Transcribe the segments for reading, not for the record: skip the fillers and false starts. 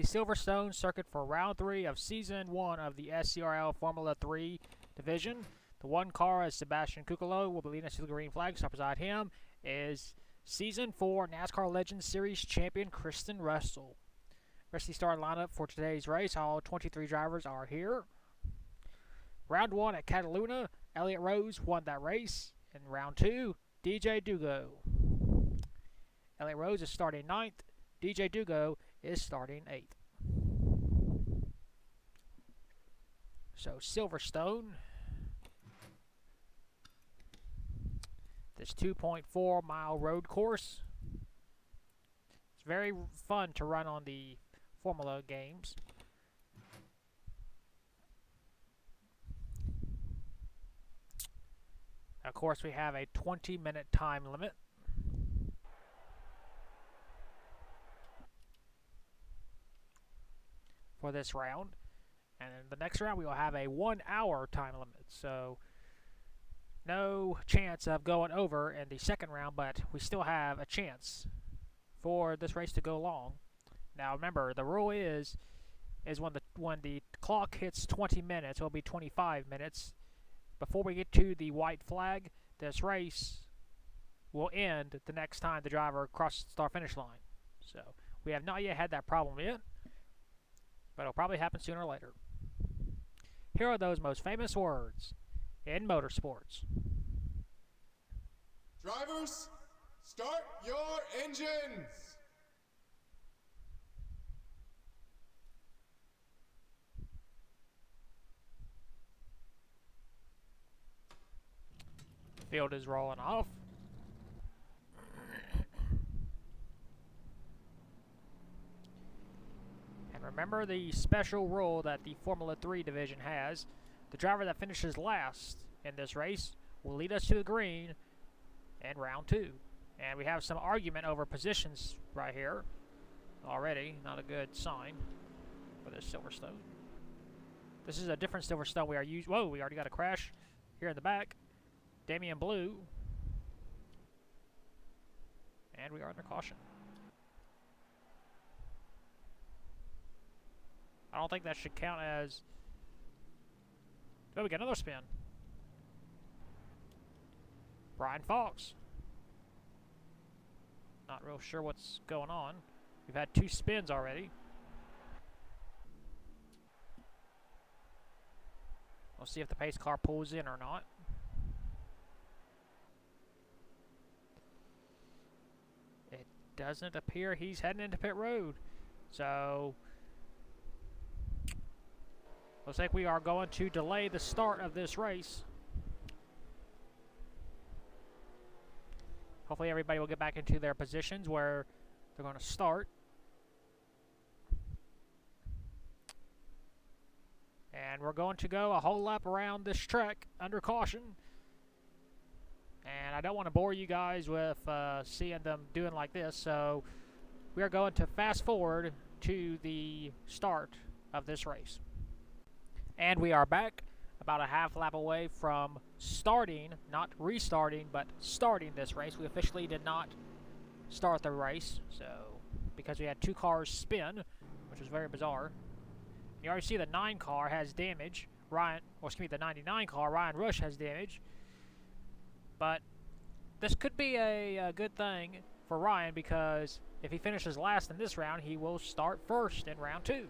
Silverstone circuit for round 3 of Season 1 of the SCRL Formula 3 division. The one car is Sebastian Cuccolo, will be leading us to the green flag. So beside him is Season 4 NASCAR Legends Series champion Kristen Russell. Rest of the starting lineup for today's race. All 23 drivers are here. Round 1 at Cataluna, Elliott Rose won that race. In round 2, DJ Dugo. Elliott Rose is starting 9th. DJ Dugo is starting 8th. So Silverstone. This 2.4 mile road course. It's very fun to run on the Formula games. Of course, we have a 20-minute time limit. For this round. And in the next round, we will have a 1 hour time limit. So, no chance of going over in the second round, but we still have a chance for this race to go long. Now, remember, the rule is when the clock hits 20 minutes, it will be 25 minutes. Before we get to the white flag, this race will end the next time the driver crosses the start-finish line. So, we have not yet had that problem yet, but it'll probably happen sooner or later. Here are those most famous words in motorsports. Drivers, start your engines! Field is rolling off. And remember the special rule that the Formula 3 division has. The driver that finishes last in this race will lead us to the green in round 2. And we have some argument over positions right here already. Not a good sign for this Silverstone. This is a different Silverstone we are using. Whoa, we already got a crash here in the back. Damian Blue. And we are under caution. I don't think that should count as... Oh, we got another spin. Brian Fox. Not real sure what's going on. We've had 2 spins already. We'll see if the pace car pulls in or not. It doesn't appear he's heading into pit road. So... looks like we are going to delay the start of this race. Hopefully everybody will get back into their positions where they're going to start. And we're going to go a whole lap around this track under caution. And I don't want to bore you guys with seeing them doing like this, so we are going to fast forward to the start of this race. And we are back about a half lap away from starting, not restarting, but starting this race. We officially did not start the race, so because we had 2 cars spin, which was very bizarre. You already see the 9 car has damage. The 99 car, Ryan Rush, has damage. But this could be a good thing for Ryan, because if he finishes last in this round, he will start first in round 2.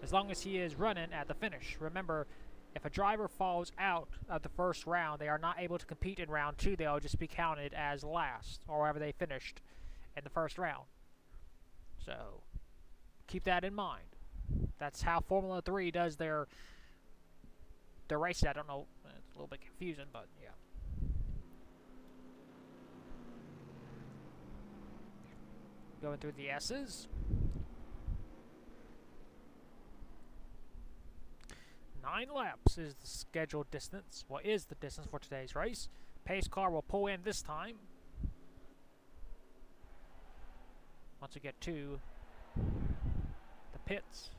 As long as he is running at the finish. Remember, if a driver falls out of the first round, they are not able to compete in round 2. They'll just be counted as last, or wherever they finished in the first round. So, keep that in mind. That's how Formula 3 does their races. I don't know, it's a little bit confusing, but yeah. Going through the S's. 9 laps is the scheduled distance. What is the distance for today's race? Pace car will pull in this time. Once we get to the pits.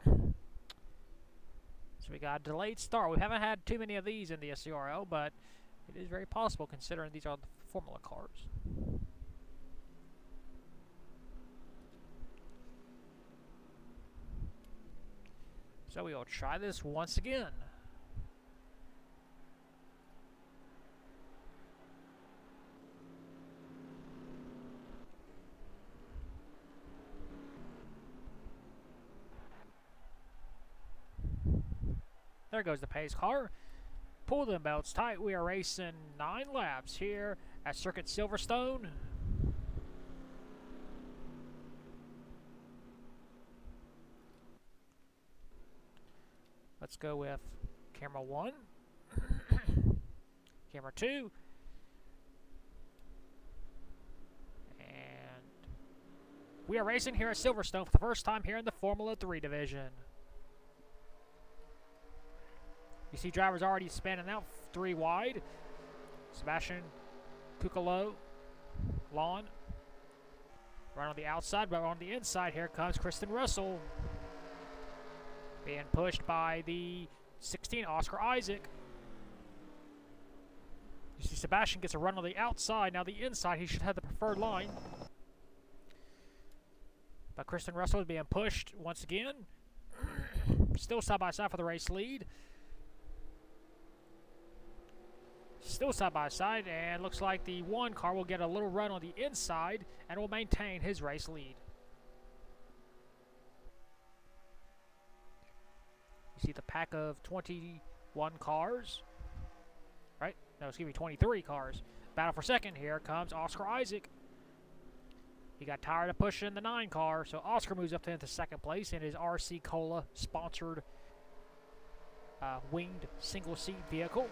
So we got a delayed start. We haven't had too many of these in the SCRL, but it is very possible considering these are the Formula cars. So we will try this once again. There goes the pace car. Pull them belts tight. We are racing 9 laps here at Circuit Silverstone. Let's go with camera 1, camera 2, and we are racing here at Silverstone for the first time here in the Formula 3 division. You see drivers already spanning out 3 wide. Sebastian, Cuccolo, Lawn. Right on the outside, but on the inside here comes Kristen Russell. Being pushed by the 16, Oscar Isaac. You see Sebastian gets a run on the outside. Now the inside, he should have the preferred line. But Kristen Russell is being pushed once again. Still side by side for the race lead. Still side by side, and looks like the 1 car will get a little run on the inside and will maintain his race lead. You see the pack of 21 cars, right? No, excuse me, 23 cars. Battle for second. Here comes Oscar Isaac. He got tired of pushing the 9 car, so Oscar moves up into second place in his RC Cola sponsored winged single seat vehicle.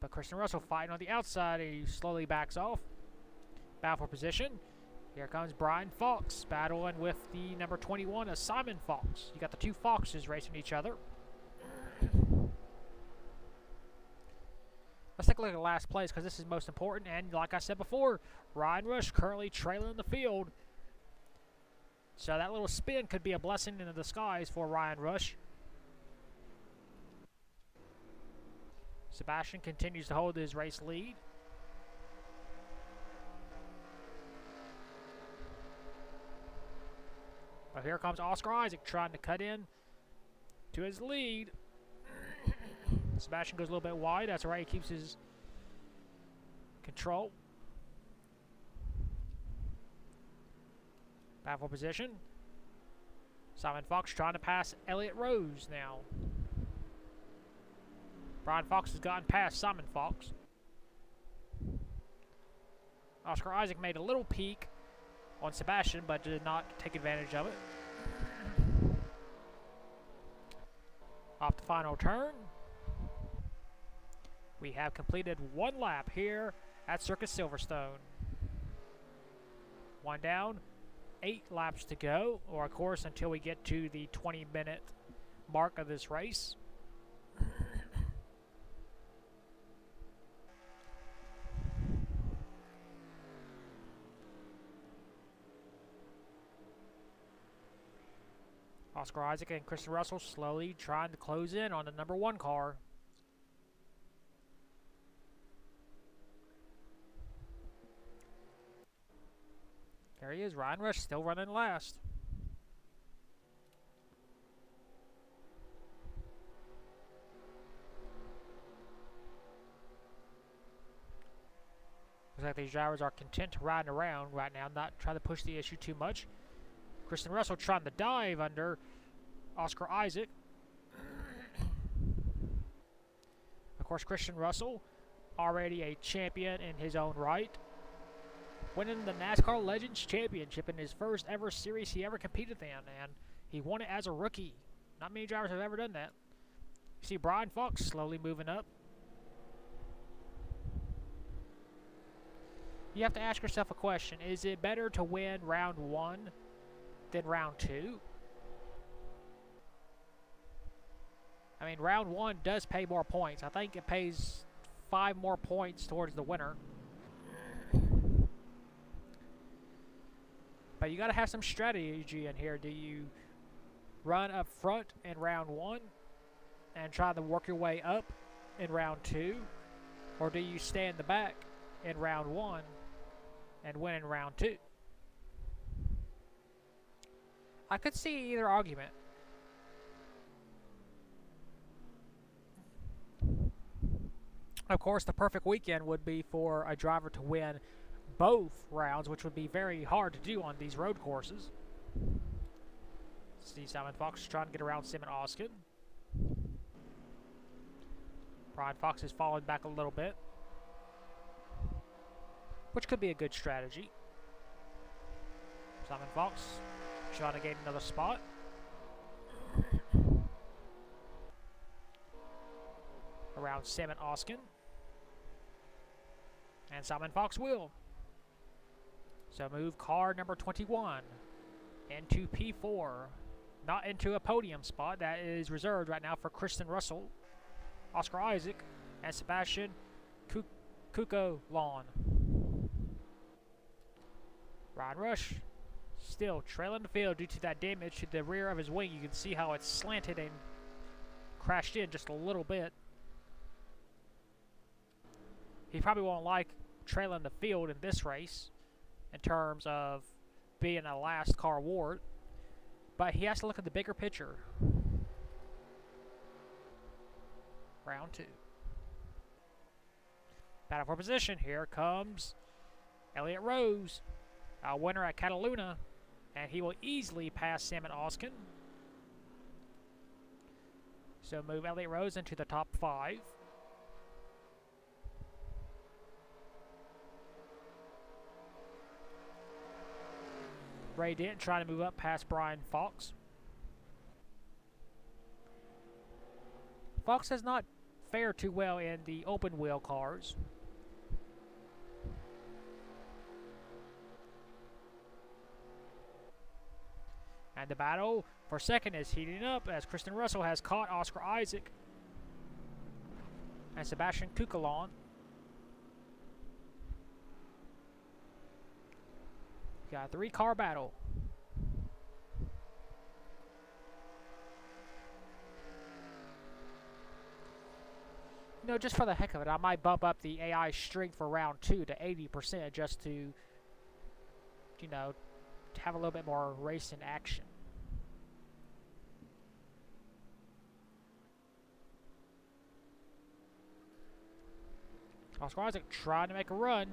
But Kristen Russell fighting on the outside. He slowly backs off. Battle for position. Here comes Brian Fox battling with the number 21, Simon Fox. You got the 2 Foxes racing each other. Let's take a look at last place because this is most important. And like I said before, Ryan Rush currently trailing the field. So that little spin could be a blessing in disguise for Ryan Rush. Sebastian continues to hold his race lead. But here comes Oscar Isaac trying to cut in to his lead. Sebastian goes a little bit wide. That's right, he keeps his control. Battle for position. Simon Fox trying to pass Elliott Rose now. Brian Fox has gotten past Simon Fox. Oscar Isaac made a little peek on Sebastian, but did not take advantage of it. Off the final turn. We have completed 1 lap here at Circuit Silverstone. 1 down, 8 laps to go, or of course until we get to the 20-minute mark of this race. Oscar Isaac and Kristen Russell slowly trying to close in on the number 1 car. There he is, Ryan Rush still running last. Looks like these drivers are content to riding around right now, not trying to push the issue too much. Kristen Russell trying to dive under Oscar Isaac. Of course, Kristen Russell, already a champion in his own right, winning the NASCAR Legends Championship in his first ever series he ever competed in, and he won it as a rookie. Not many drivers have ever done that. You see Brian Fox slowly moving up. You have to ask yourself a question. Is it better to win round 1 than round 2? I mean, round 1 does pay more points. I think it pays 5 more points towards the winner. But you got to have some strategy in here. Do you run up front in round 1 and try to work your way up in round 2? Or do you stay in the back in round 1 and win in round 2. I could see either argument. Of course, the perfect weekend would be for a driver to win both rounds, which would be very hard to do on these road courses. See Simon Fox trying to get around Simon Oskin. Brian Fox is falling back a little bit, which could be a good strategy. Simon Fox trying to gain another spot. Around Simon Oskin. And Simon Fox will. So move car number 21 into P4. Not into a podium spot. That is reserved right now for Kristen Russell, Oscar Isaac, and Sebastian Kuko-Lawn. Ryan Rush still trailing the field due to that damage to the rear of his wing. You can see how it's slanted and crashed in just a little bit. He probably won't like trailing the field in this race in terms of being a last car award, but he has to look at the bigger picture. Round 2. Battle for position. Here comes Elliott Rose, a winner at Cataluna, and he will easily pass Simon Oskin. So move Elliott Rose into the top 5. Ray Dent trying to move up past Brian Fox. Fox has not fared too well in the open wheel cars. And the battle for second is heating up as Kristen Russell has caught Oscar Isaac and Sebastian Kuko-Lawn. Got a 3-car battle. You know, just for the heck of it, I might bump up the AI strength for round 2 to 80% just to, you know, have a little bit more racing action. Oscar Isaac trying to make a run.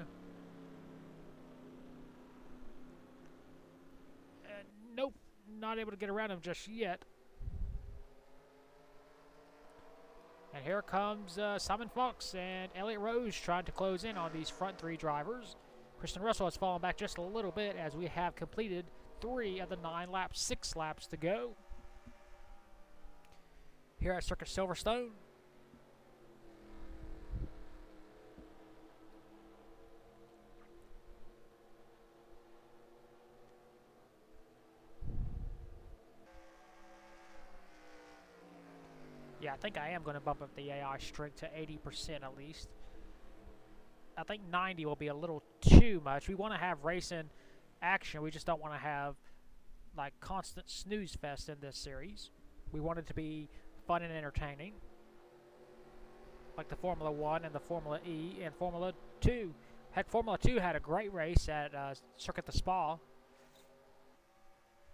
Nope, not able to get around him just yet. And here comes Simon Fox and Elliott Rose trying to close in on these front 3 drivers. Kristen Russell has fallen back just a little bit as we have completed 3 of the 9 laps, 6 laps to go. Here at Circuit Silverstone. Yeah, I think I am going to bump up the AI strength to 80% at least. I think 90 will be a little too much. We want to have racing action. We just don't want to have like constant snooze fest in this series. We want it to be fun and entertaining. Like the Formula 1 and the Formula E and Formula 2. Heck, Formula 2 had a great race at Circuit de Spa.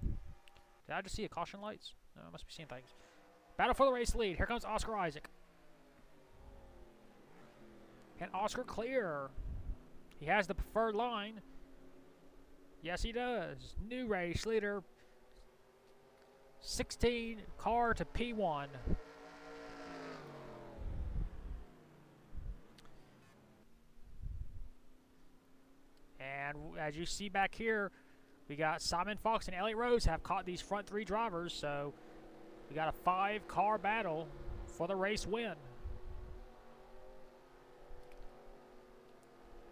Did I just see a caution lights? No, I must be seeing things. Battle for the race lead. Here comes Oscar Isaac. Can Oscar clear? He has the preferred line. Yes, he does. New race leader. 16 car to P1. And as you see back here, we got Simon Fox and Elliott Rose have caught these front 3 drivers, so we got a 5-car battle for the race win.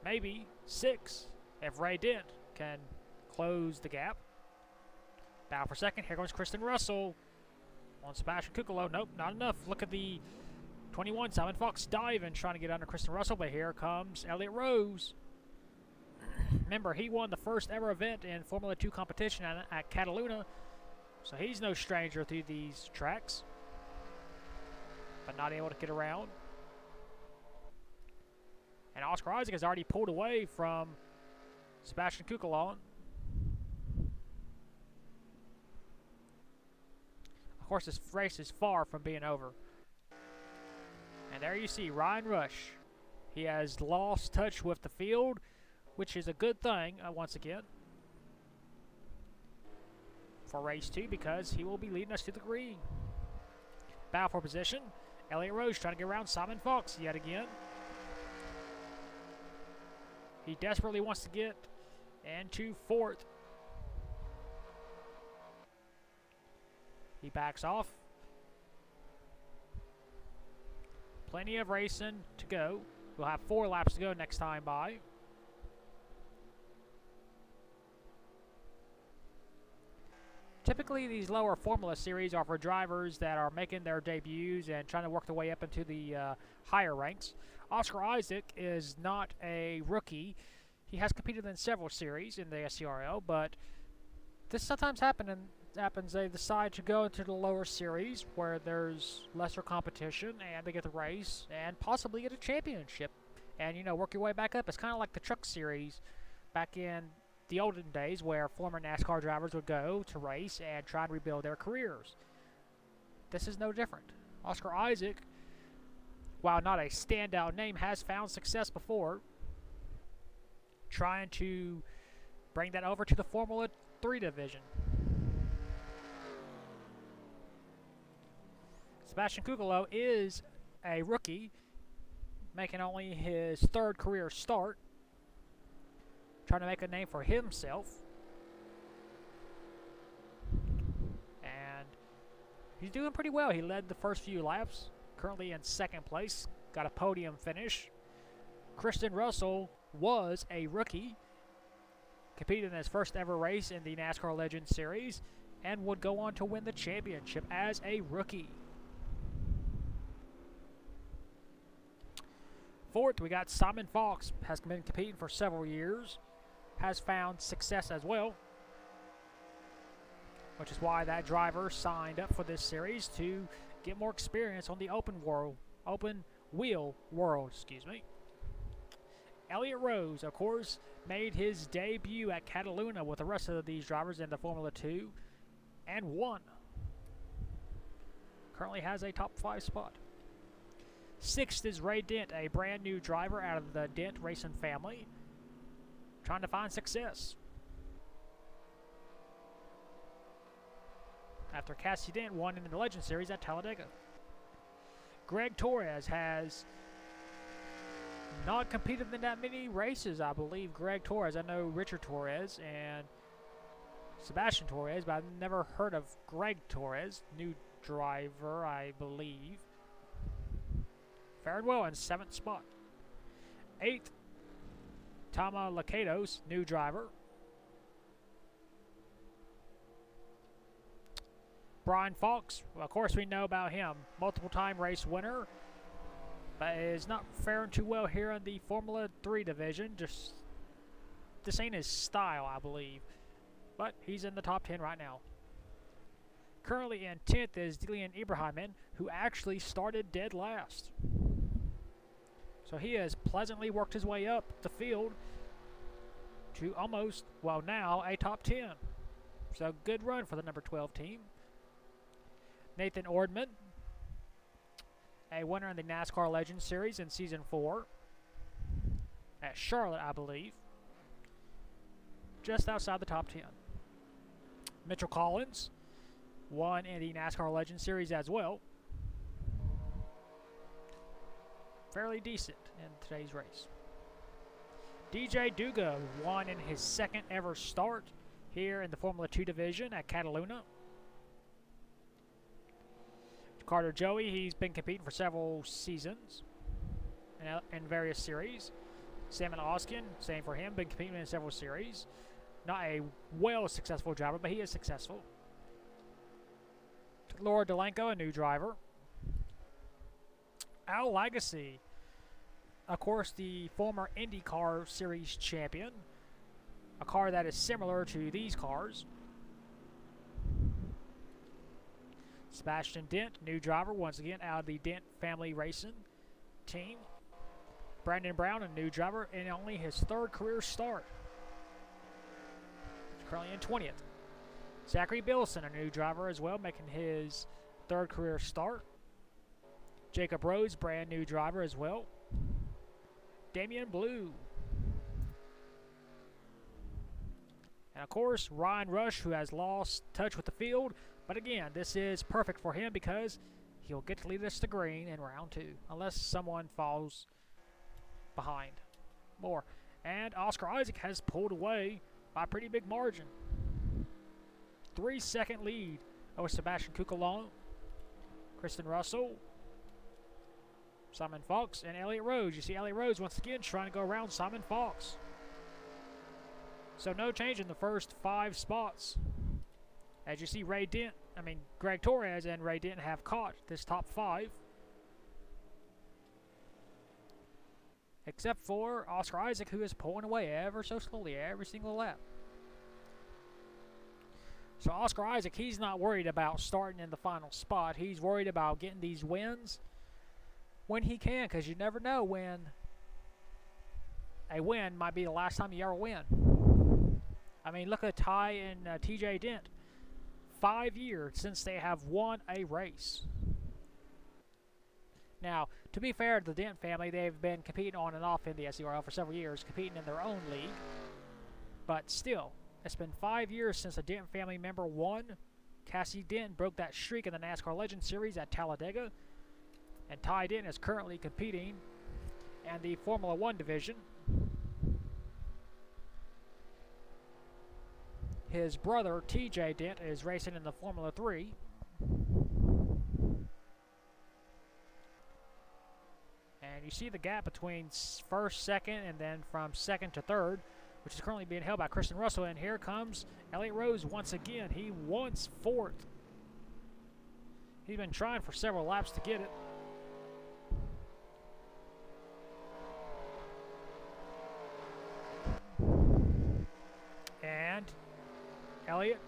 Maybe 6 if Ray Dent can close the gap. Battle for second. Here comes Kristen Russell on Sebastian Kuko-Lawn. Nope, not enough. Look at the 21. Simon Fox diving, trying to get under Kristen Russell, but here comes Elliott Rose. Remember, he won the first ever event in Formula 2 competition at Cataluna. So he's no stranger through these tracks, but not able to get around. And Oscar Isaac has already pulled away from Sebastian Kukalon. Of course, this race is far from being over. And there you see Ryan Rush. He has lost touch with the field, which is a good thing, once again, for race 2, because he will be leading us to the green. Battle for position. Elliott Rose trying to get around Simon Fox yet again. He desperately wants to get into 4th. He backs off. Plenty of racing to go. We'll have 4 laps to go next time by. Typically, these lower Formula Series are for drivers that are making their debuts and trying to work their way up into the higher ranks. Oscar Isaac is not a rookie. He has competed in several series in the SCRL, but this sometimes happens. They decide to go into the lower series where there's lesser competition, and they get the race and possibly get a championship, and work your way back up. It's kind of like the Truck Series back in the olden days, where former NASCAR drivers would go to race and try to rebuild their careers. This is no different. Oscar Isaac, while not a standout name, has found success before, trying to bring that over to the Formula 3 division. Sebastian Kukalon is a rookie, making only his 3rd career start, trying to make a name for himself. And he's doing pretty well. He led the first few laps, currently in 2nd place, got a podium finish. Kristen Russell was a rookie, competed in his first ever race in the NASCAR Legends Series, and would go on to win the championship as a rookie. 4th, we got Simon Fox, has been competing for several years, has found success as well, which is why that driver signed up for this series, to get more experience on the open wheel world. Elliott Rose, of course, made his debut at Cataluna with the rest of these drivers in the Formula 2 and won. Currently has a top 5 spot. 6th is Ray Dent, a brand new driver out of the Dent Racing family, trying to find success after Cassie Dent won in the Legend Series at Talladega. Greg Torres has not competed in that many races, I believe. Greg Torres, I know Richard Torres and Sebastian Torres, but I've never heard of Greg Torres, new driver, I believe. Fared well in 7th spot. 8th, Tama Lakatos, new driver. Brian Fox, well, of course we know about him. Multiple-time race winner, but is not faring too well here in the Formula 3 division. This ain't his style, I believe. But he's in the top 10 right now. Currently in 10th is Dilian Ibrahimin, who actually started dead last. So he has pleasantly worked his way up the field to almost, well, now a top 10. So good run for the number 12 team. Nathan Ordman, a winner in the NASCAR Legends Series in Season 4 at Charlotte, I believe. Just outside the top 10. Mitchell Collins won in the NASCAR Legends Series as well. Fairly decent in today's race. DJ Duga won in his 2nd ever start here in the Formula 2 division at Cataluna. Carter Joey, he's been competing for several seasons in various series. Salmon Oskin, same for him, been competing in several series. Not a well-successful driver, but he is successful. Laura Delenko, a new driver. Al Legacy, of course, the former IndyCar Series champion. A car that is similar to these cars. Sebastian Dent, new driver, once again out of the Dent family racing team. Brandon Brown, a new driver, in only his 3rd career start. currently in 20th. Zachary Billson, a new driver as well, making his 3rd career start. Jacob Rose, brand new driver as well. Damian Blue. And of course, Ryan Rush, who has lost touch with the field. But again, this is perfect for him because he'll get to lead us to green in round 2, unless someone falls behind more. And Oscar Isaac has pulled away by a pretty big margin. 3-second lead over Sebastian Kukulon, Kristen Russell, Simon Fox, and Elliott Rose. You see Elliott Rose once again trying to go around Simon Fox. So no change in the first 5 spots. As you see, Greg Torres and Ray Dent have caught this top 5. Except for Oscar Isaac, who is pulling away ever so slowly every single lap. So Oscar Isaac, he's not worried about starting in the final spot. He's worried about getting these wins when he can, because you never know when a win might be the last time you ever win. I mean, look at Ty and TJ Dent. 5 years since they have won a race. Now, to be fair to the Dent family, they've been competing on and off in the SCRL for several years, competing in their own league. But still, it's been 5 years since a Dent family member won. Cassie Dent broke that streak in the NASCAR Legends Series at Talladega. And Ty Dent is currently competing in the Formula One division. His brother, TJ Dent, is racing in the Formula 3. And you see the gap between first, second, and then from second to third, which is currently being held by Kristen Russell. And here comes Elliott Rose once again. He wants 4th. He's been trying for several laps to get it. And Elliott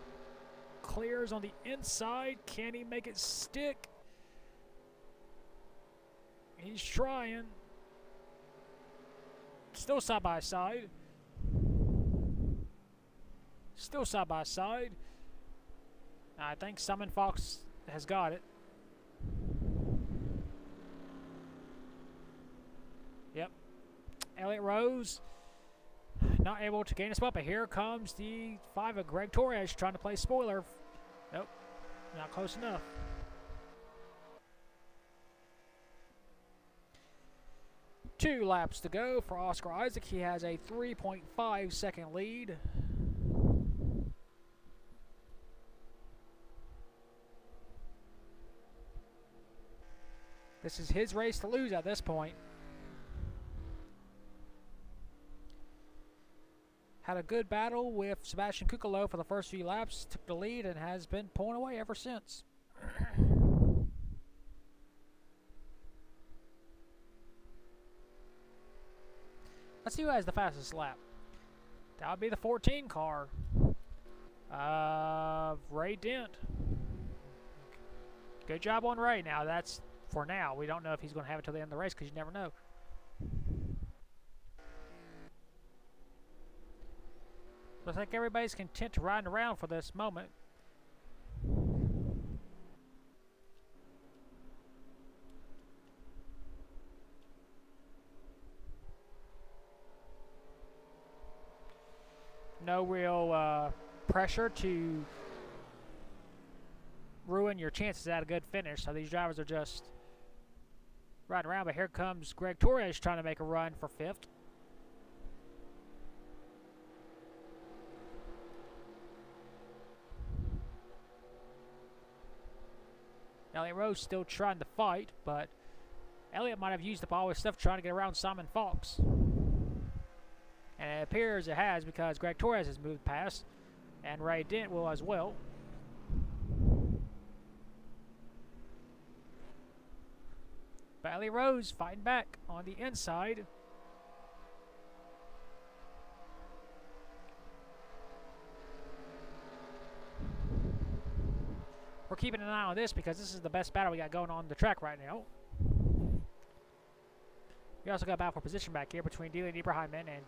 clears on the inside. Can he make it stick? He's trying. Still side by side. Still side by side. I think Simon Fox has got it. Yep. Elliott Rose not able to gain a spot, but here comes the 5 of Greg Torres trying to play spoiler. Nope, not close enough. Two laps to go for Oscar Isaac. He has a 3.5 second lead. This is his race to lose at this point. Had a good battle with Sebastian Kukulon for the first few laps, took the lead, and has been pulling away ever since. Let's see who has the fastest lap. That would be the 14 car. Ray Dent. Good job on Ray. Now, that's for now. We don't know if he's going to have it till the end of the race because you never know. Looks like everybody's content to ride around for this moment. No real pressure to ruin your chances at a good finish. So these drivers are just riding around. But here comes Greg Torres trying to make a run for 5th. Elliott Rose still trying to fight, but Elliott might have used up all his stuff trying to get around Simon Fox. And it appears it has because Greg Torres has moved past, and Ray Dent will as well. But Elliott Rose fighting back on the inside. We're keeping an eye on this because this is the best battle we got going on the track right now. We also got a battle for position back here between Dealey Ibrahimman and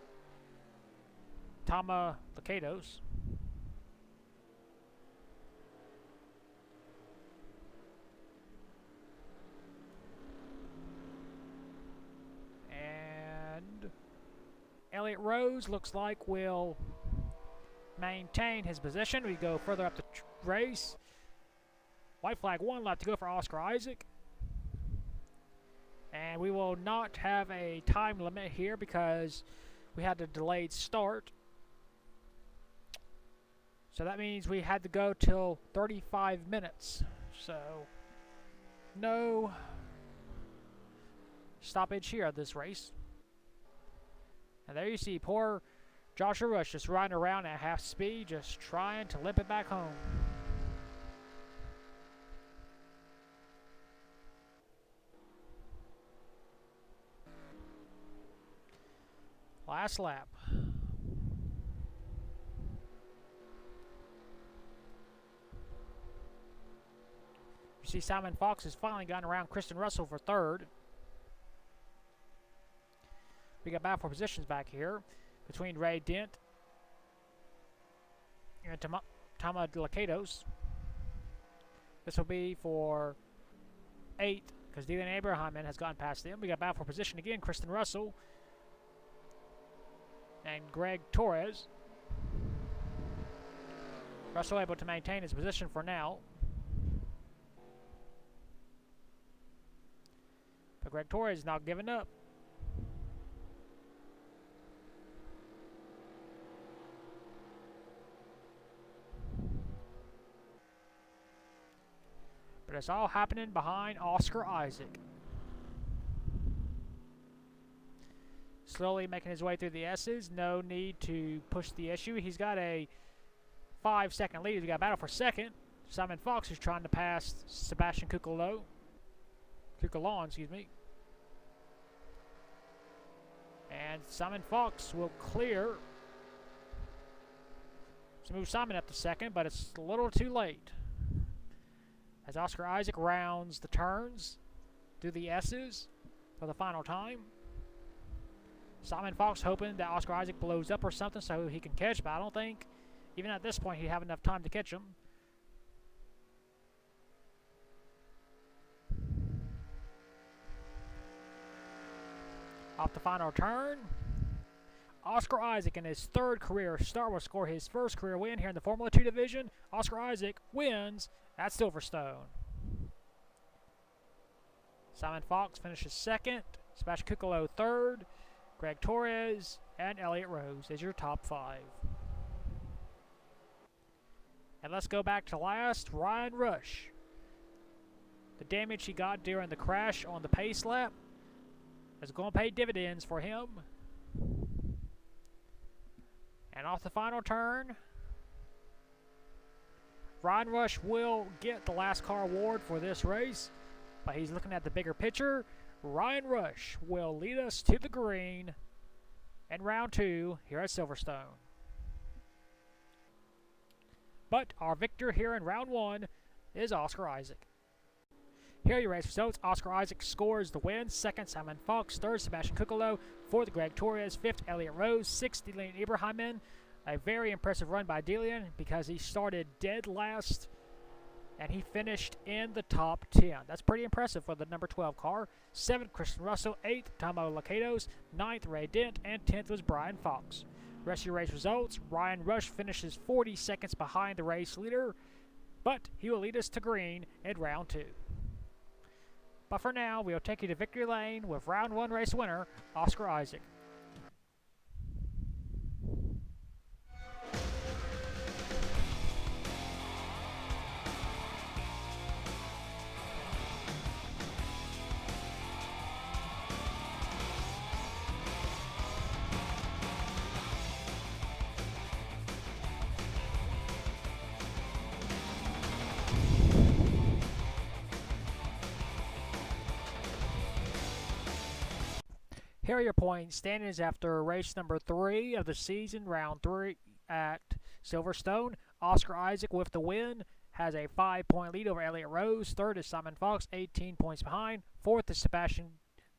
Tama Lakatos. Elliott Rose looks like will maintain his position. We go further up the race. White flag, 1 lap to go for Oscar Isaac. And we will not have a time limit here because we had a delayed start. So that means we had to go till 35 minutes. So no stoppage here of this race. And there you see poor Joshua Rush just riding around at half speed, just trying to limp it back home. Last lap. You see Simon Fox has finally gotten around Kristen Russell for third. We got battle for positions back here between Ray Dent and Tama Lakatos. This will be for 8 because Dylan Abraham has gotten past them. We got battle for position again, Kristen Russell and Greg Torres. Russell able to maintain his position for now. But Greg Torres is not giving up. But it's all happening behind Oscar Isaac. Slowly making his way through the S's. No need to push the issue. He's got a 5-second lead. He's got a battle for second. Simon Fox is trying to pass Sebastian Cucalon, excuse me. And Simon Fox will clear to move Simon up to second, but it's a little too late. As Oscar Isaac rounds the turns through the S's for the final time. Simon Fox hoping that Oscar Isaac blows up or something so he can catch, but I don't think, even at this point, he'd have enough time to catch him. Off the final turn, Oscar Isaac in his 3rd career start will score his 1st career win here in the Formula 2 division. Oscar Isaac wins at Silverstone. Simon Fox finishes 2nd, Sebastian Cucalon 3rd, Greg Torres and Elliott Rose is your top 5. And let's go back to last, Ryan Rush. The damage he got during the crash on the pace lap is going to pay dividends for him. And off the final turn, Ryan Rush will get the last car award for this race, but he's looking at the bigger picture. Ryan Rush will lead us to the green in round 2 here at Silverstone. But our victor here in round 1 is Oscar Isaac. Here are your race results. Oscar Isaac scores the win. 2nd, Simon Fox. 3rd, Sebastian Cucalon. 4th, Greg Torres. 5th, Elliott Rose. 6th, Dylan Abraham. A very impressive run by Dylan because he started dead last and he finished in the top 10. That's pretty impressive for the number 12 car. 7th, Kristen Russell. 8th, Tama Lakatos. 9th, Ray Dent. And 10th was Brian Fox. Rest of your race results. Ryan Rush finishes 40 seconds behind the race leader, but he will lead us to green in round 2. But for now, we'll take you to victory lane with round 1 race winner, Oscar Isaac. Here are your point standings after race number 3 of the season, round 3 at Silverstone. Oscar Isaac with the win has a 5-point lead over Elliott Rose. 3rd is Simon Fox, 18 points behind. 4th is Sebastian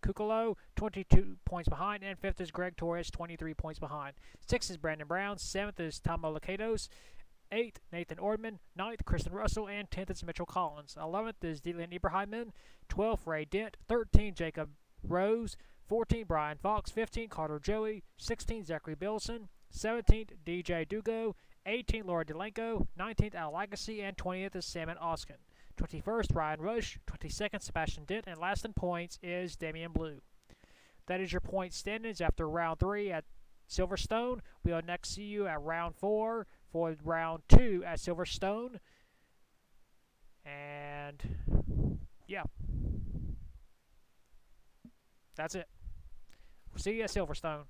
Cucalon, 22 points behind. And 5th is Greg Torres, 23 points behind. 6th is Brandon Brown. 7th is Tama Lakatos. 8th, Nathan Ordman. 9th, Kristen Russell. And 10th is Mitchell Collins. 11th is Dylan Abraham. 12th, Ray Dent. 13th, Jacob Rose. 14, Brian Fox. 15, Carter Joey. 16, Zachary Bilson. 17th, DJ Dugo. 18th, Laura Delenko. 19th, Al Legacy. And 20th is Salmon Oskin. 21st, Ryan Rush. 22nd, Sebastian Dent. And last in points is Damian Blue. That is your point standings after round 3 at Silverstone. We'll next see you at round 4 for round 2 at Silverstone. And yeah, that's it. We'll see you at Silverstone.